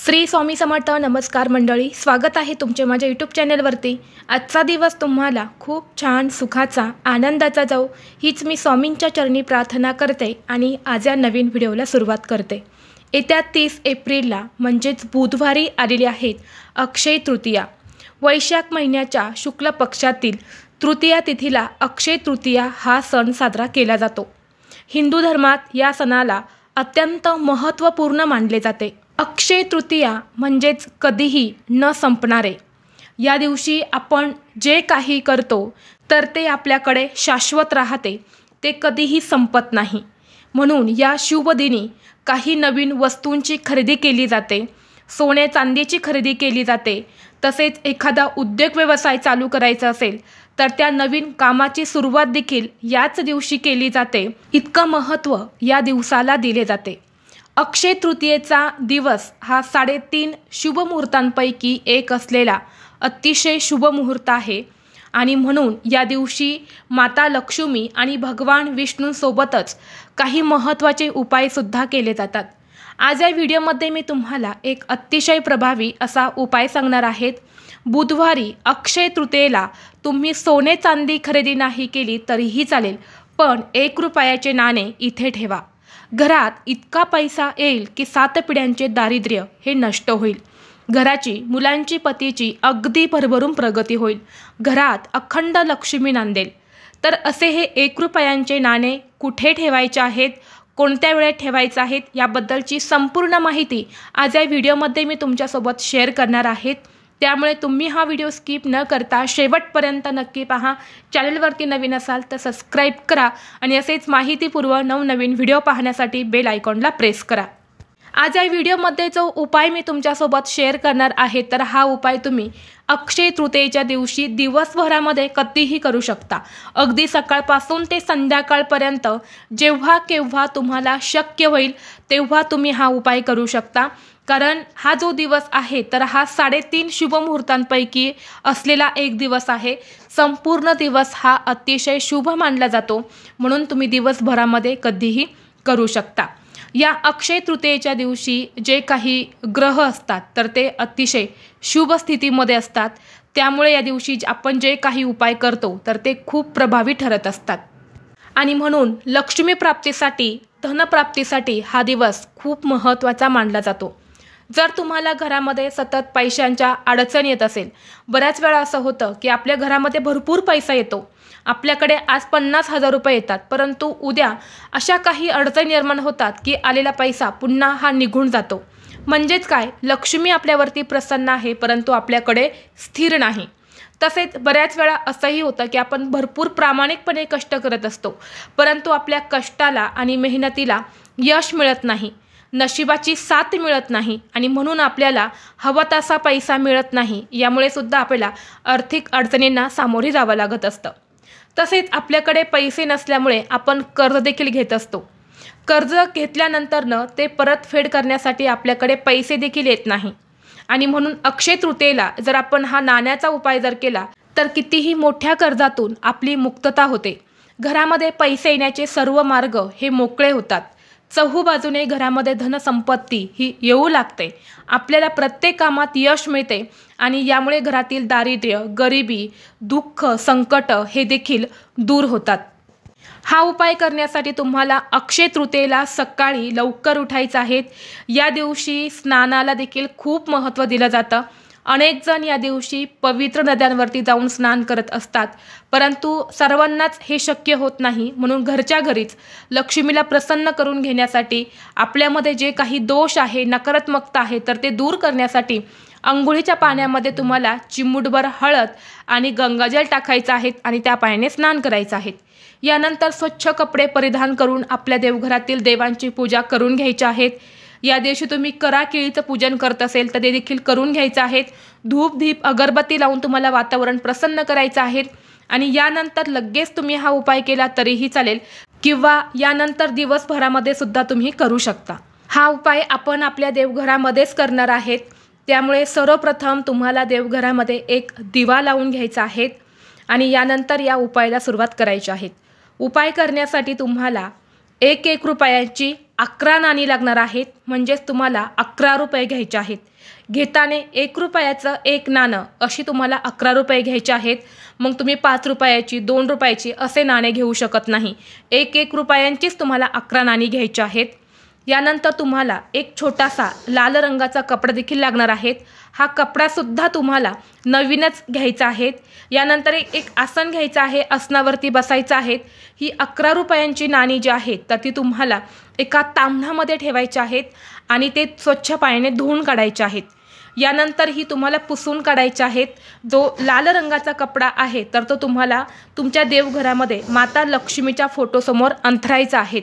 श्री स्वामी समर्थ. नमस्कार मंडळी, स्वागत आहे तुमचे माझ्या यूट्यूब चॅनलवरती. आजचा दिवस तुम्हाला खूप छान सुखाचा आनंदाचा जाऊ हीच मी स्वामींच्या चरणी प्रार्थना करते आणि आज या नवीन व्हिडिओला सुरुवात करते. येत्या 30 एप्रिलला म्हणजेच बुधवारी आलेली आहेत अक्षय तृतीया. वैशाख महिन्याच्या शुक्ल पक्षातील तृतीया तिथीला अक्षय तृतीया हा सण साजरा केला जातो. हिंदू धर्मात या सणाला अत्यंत महत्त्वपूर्ण मानले जाते. अक्षय तृतीया म्हणजेच कधीही न संपणारे. या दिवशी आपण जे काही करतो तर ते आपल्याकडे शाश्वत राहते, ते कधीही संपत नाही. म्हणून या शुभ दिनी काही नवीन वस्तूंची खरेदी केली जाते, सोने चांदीची खरेदी केली जाते. तसेच एखादा उद्योग व्यवसाय चालू करायचा असेल तर त्या नवीन कामाची सुरुवात देखील याच दिवशी केली जाते. इतकं महत्त्व या दिवसाला दिले जाते. अक्षय तृतीयेचा दिवस हा 3.5 शुभ मुहूर्तांपैकी एक असलेला अतिशय शुभ मुहूर्त आहे आणि म्हणून या दिवशी माता लक्ष्मी आणि भगवान विष्णूंसोबतच काही महत्त्वाचे उपायसुद्धा केले जातात. आज या व्हिडिओमध्ये मी तुम्हाला एक अतिशय प्रभावी असा उपाय सांगणार आहेत. बुधवारी अक्षय तृतीयेला तुम्ही सोने चांदी खरेदी नाही केली तरीही चालेल, पण 1 रुपयाचे नाणे इथे ठेवा. घरात इतका पैसा येईल की 7 पिढ्यांचे दारिद्र्य हे नष्ट होईल. घराची, मुलांची, पतीची अगदी भरभरून प्रगती होईल. घरात अखंड लक्ष्मी नांदेल. तर असे हे 1 रुपयांचे नाणे कुठे ठेवायचे आहेत, कोणत्या वेळेत ठेवायचे आहेत याबद्दलची संपूर्ण माहिती आज या व्हिडिओमध्ये मी तुमच्यासोबत शेअर करणार आहेत. त्यामुळे तुम्ही हा व्हिडिओ स्किप न करता शेवटपर्यंत नक्की पहा. चॅनलवरती नवीन असाल तर सबस्क्राईब करा आणि असेच माहितीपूर्व नवनवीन व्हिडिओ पाहण्यासाठी बेल आयकॉनला प्रेस करा. आज या व्हिडिओमध्ये जो उपाय मी तुमच्यासोबत शेअर करणार आहे तर हा उपाय तुम्ही अक्षय तृतीयेच्या दिवशी दिवसभरामध्ये कधीही करू शकता. अगदी सकाळपासून ते संध्याकाळपर्यंत जेव्हा केव्हा तुम्हाला शक्य होईल तेव्हा तुम्ही हा उपाय करू शकता. कारण हा जो दिवस आहे तर हा 3.5 शुभ मुहूर्तांपैकी असलेला एक दिवस आहे. संपूर्ण दिवस हा अतिशय शुभ मानला जातो, म्हणून तुम्ही दिवसभरामध्ये कधीही करू शकता. या अक्षय तृतीयेच्या दिवशी जे काही ग्रह असतात तर ते अतिशय शुभ स्थितीमध्ये असतात. त्यामुळे या दिवशी आपण जे काही उपाय करतो तर ते खूप प्रभावी ठरत असतात आणि म्हणून लक्ष्मी प्राप्तीसाठी, धनप्राप्तीसाठी हा दिवस खूप महत्त्वाचा मानला जातो. जर तुम्हाला घरामध्ये सतत पैशांच्या अडचण येत असेल, बऱ्याच वेळा असं होतं की आपल्या घरामध्ये भरपूर पैसा येतो, आपल्याकडे आज 50,000 रुपये येतात, परंतु उद्या अशा काही अडचणी निर्माण होतात की आलेला पैसा पुन्हा हा निघून जातो. म्हणजेच काय, लक्ष्मी आपल्यावरती प्रसन्न आहे परंतु आपल्याकडे स्थिर नाही. तसेच बऱ्याच वेळा असंही होतं की आपण भरपूर प्रामाणिकपणे कष्ट करत असतो, परंतु आपल्या कष्टाला आणि मेहनतीला यश मिळत नाही, नशिबाची साथ मिळत नाही आणि म्हणून आपल्याला हवा तसा पैसा मिळत नाही. यामुळे सुद्धा आपल्याला आर्थिक अडचणींना सामोरे जावं लागत असतं. तसेच आपल्याकडे पैसे नसल्यामुळे आपण कर्ज देखील घेत असतो. कर्ज घेतल्यानंतरनं ते परतफेड करण्यासाठी आपल्याकडे पैसे देखील येत नाही आणि म्हणून अक्षय तृतीयेला जर आपण हा नाण्याचा उपाय जर केला तर कितीही मोठ्या कर्जातून आपली मुक्तता होते. घरामध्ये पैसे येण्याचे सर्व मार्ग हे मोकळे होतात. चहूबाजूने घरामध्ये धनसंपत्ती ही येऊ लागते. आपल्याला प्रत्येक कामात यश मिळते आणि यामुळे घरातील दारिद्र्य, गरिबी, दुःख, संकट हे देखील दूर होतात. हा उपाय करण्यासाठी तुम्हाला अक्षय तृतीयेला सकाळी लवकर उठायचं आहे. या दिवशी स्नानाला देखील खूप महत्त्व दिलं जातं. अनेक जण या दिवशी पवित्र नद्यांवरती जाऊन स्नान करत असतात, परंतु सर्वांनाच हे शक्य होत नाही. म्हणून घरच्या घरीच लक्ष्मीला प्रसन्न करून घेण्यासाठी, आपल्यामध्ये जे काही दोष आहे, नकारात्मकता आहे तर ते दूर करण्यासाठी अंघोळीच्या पाण्यामध्ये तुम्हाला चिमूटभर हळद आणि गंगाजल टाकायचं आहे आणि त्या पाण्याने स्नान करायचं आहे. यानंतर स्वच्छ कपडे परिधान करून आपल्या देवघरातील देवांची पूजा करून घ्यायची आहेत. या दिवशी तुम्ही करा केळीचं पूजन करत असेल तर ते देखील करून घ्यायचं आहे. धूप दीप अगरबत्ती लावून तुम्हाला वातावरण प्रसन्न करायचं आहे आणि यानंतर लगेच तुम्ही हा उपाय केला तरीही चालेल किंवा यानंतर दिवसभरामध्ये सुद्धा तुम्ही करू शकता. हा उपाय आपण आपल्या देवघरामध्येच करणार आहेत. त्यामुळे सर्वप्रथम तुम्हाला देवघरामध्ये एक दिवा लावून घ्यायचा आहे आणि यानंतर या उपायाला सुरुवात करायची आहे. उपाय करण्यासाठी तुम्हाला 1 रुपयाची 11 नाणी लागणार आहेत, म्हणजेच तुम्हाला 11 रुपये घ्यायचे आहेत। घेताना 1 रुपयाचं 1 नाणं अशी तुम्हाला 11 रुपये घ्यायचे आहेत। मग तुम्ही 5 रुपयाची 2 रुपयाची असे नाणे घेऊ शकत नाही। 1-1 रुपयांचीच तुम्हाला 11 नाणी घ्यायची आहेत। यानंतर तुम्हाला एक छोटासा लाल रंगाचा कपडा देखील लागणार आहे। हा कपडा सुद्धा तुम्हाला नवीनच घ्यायचा आहे। यानंतर एक आसन घ्यायचं आहे, आसनावरती बसायचं आहे। ही 11 रुपयांची नाणी जी आहेत तर ती तुम्हाला एका ताम्हणामध्ये ठेवायची आहेत आणि ते स्वच्छ पाण्याने धुवून काढायचे आहेत। यानंतर ही तुम्हाला पुसून काढायचे आहेत। जो लाल रंगाचा कपडा आहे तर तो तुम्हाला तुमच्या देवघरामध्ये माता लक्ष्मीच्या फोटोसमोर अंथरायचा आहे।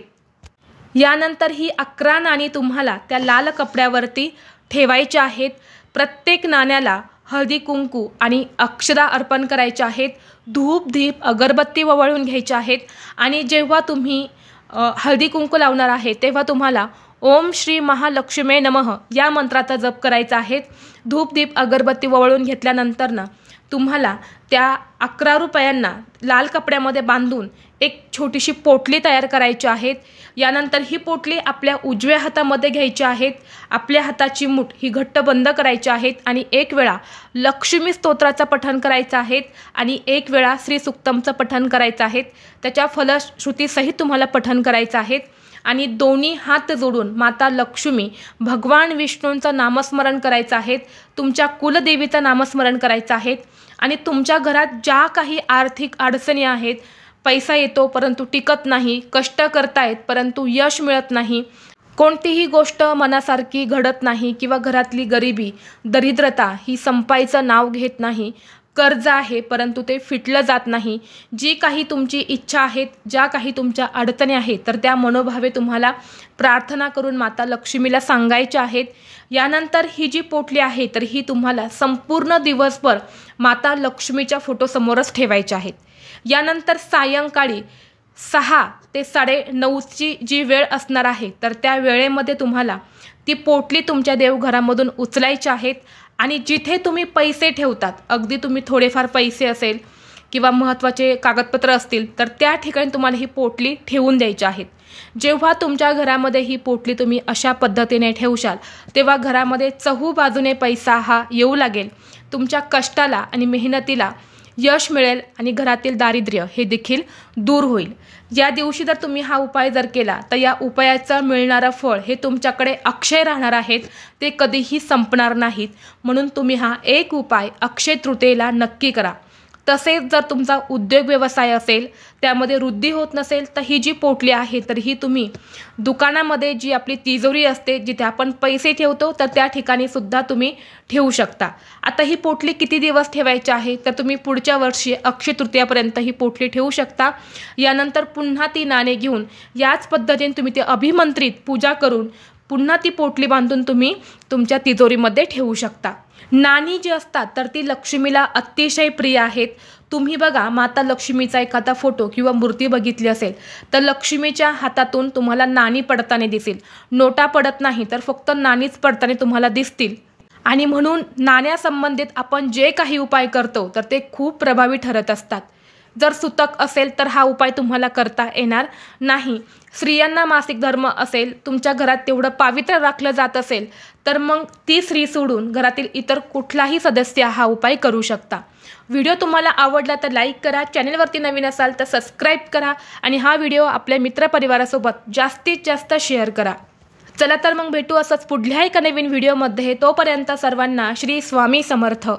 यानंतर ही 11 नाणी तुम्हाला त्या लाल कपड्यावरती ठेवायची आहेत। प्रत्येक नाण्याला हळदी कुंकू आणि अक्षदा अर्पण करायचे आहेत। धूप दीप अगरबत्ती वळवून घ्यायचे आहेत आणि जेव्हा तुम्ही हळदी कुंकू लावणार आहे तेव्हा तुम्हाला ओम श्री महालक्ष्मी नमः या मंत्राचा जप करायचा आहे। धूप दीप अगरबत्ती वळवून घेतल्यानंतर तुम्हाला त्या 11 रुपयांना लाल कपड्यामध्ये बांधून एक छोटीशी पोटली तयार करायची आहे। यानंतर ही पोटली आपल्या उजव्या हातामध्ये घ्यायची आहे। आपल्या हाताची मूठ ही घट्ट बंद करायची आहे आणि एक वेळा लक्ष्मी स्तोत्राचं पठण करायचं आहे आणि एक वेळा श्री सुक्तमचं पठण करायचं आहे। त्याच्या फलश्रुतीसहित तुम्हाला पठण करायचं आहे आणि दोन्ही हात जोडून माता लक्ष्मी भगवान विष्णूंचं नामस्मरण करायचं आहे। तुमच्या कुलदेवीचं नामस्मरण करायचं आहे आणि तुमच्या घरात ज्या काही आर्थिक अडचणी आहेत, पैसा येतो परंतु टिकत नाही, कष्ट करतायत परंतु यश मिळत नाही, कोणतीही गोष्ट मनासारखी घडत नाही किंवा घरातली गरिबी दरिद्रता ही संपायचं नाव घेत नाही, कर्ज आहे परंतु ते फिटलं जात नाही, जी काही तुमची इच्छा आहेत, ज्या काही तुमच्या अडचणी आहेत तर त्या मनोभावे तुम्हाला प्रार्थना करून माता लक्ष्मीला सांगायच्या आहेत। यानंतर ही जी पोटली आहे तर ही तुम्हाला संपूर्ण दिवसभर माता लक्ष्मीच्या फोटोसमोरच ठेवायची आहेत। यानंतर सायंकाळी 6 ते 9:30ची जी वेळ असणार आहे तर त्या वेळेमध्ये तुम्हाला ती पोटली तुमच्या देवघरामधून उचलायची आहेत आणि जिथे तुम्ही पैसे ठेवतात, अगदी तुम्ही थोडेफार पैसे असेल किंवा महत्त्वाचे कागदपत्र असतील तर त्या ठिकाणी तुम्हाला ही पोटली ठेवून द्यायची आहेत। जेव्हा तुमच्या घरामध्ये ही पोटली तुम्ही अशा पद्धतीने ठेवशाल तेव्हा घरामध्ये चहूबाजूने पैसा हा येऊ लागेल, तुमच्या कष्टाला आणि मेहनतीला यश मिळेल आणि घरातील दारिद्र्य हे देखील दूर होईल। या दिवशी जर तुम्ही हा उपाय जर केला तर या उपायाचं मिळणारं फळ हे तुमच्याकडे अक्षय राहणार आहेत, ते कधीही संपणार नाहीत। म्हणून तुम्ही हा एक उपाय अक्षय तृतीयेला नक्की करा। तसेच जर तुमचा उद्योग व्यवसाय असेल, त्यामध्ये वृद्धी होत नसेल तर ही जी पोटली आहे तर ही तुम्ही दुकानामध्ये जी आपली तिजोरी असते जिथे आपण पैसे ठेवतो तर त्या ठिकाणी सुद्धा तुम्ही ठेवू शकता। आता ही पोटली किती दिवस ठेवायची आहे तर तुम्ही पुढच्या वर्षी अक्षय तृतीयापर्यंत ही पोटली ठेवू शकता। यानंतर पुन्हा ती नाणे घेऊन याच पद्धतीने तुम्ही ती अभिमंत्रित पूजा करून पुन्हा ती पोटली बांधून तुम्ही तुमच्या तिजोरीमध्ये ठेवू शकता। नाणी जी असतात तर ती लक्ष्मीला अतिशय प्रिय आहेत। तुम्ही बघा माता लक्ष्मीचा एखादा फोटो किंवा मूर्ती बघितली असेल तर लक्ष्मीच्या हातातून तुम्हाला नाणी पडताना दिसेल, नोटा पडत नाही तर फक्त नाणीच पडताना तुम्हाला दिसतील। आणि म्हणून नाण्यासंबंधित आपण जे काही उपाय करतो तर ते खूप प्रभावी ठरत असतात। जर सुतक असेल तर हा उपाय तुम्हाला करता येणार नाही। स्त्रियांना मासिक धर्म असेल, तुमच्या घरात तेवढं पावित्र्य राखलं जात असेल तर मग ती स्त्री सोडून घरातील इतर कुठलाही सदस्य हा उपाय करू शकता। व्हिडिओ तुम्हाला आवडला तर लाईक करा, चॅनलवरती नवीन असाल तर सबस्क्राईब करा आणि हा व्हिडिओ आपल्या मित्रपरिवारासोबत जास्तीत जास्त शेअर करा। चला तर मग भेटू असंच पुढल्या एका नवीन व्हिडिओमध्ये। तोपर्यंत सर्वांना श्री स्वामी समर्थ।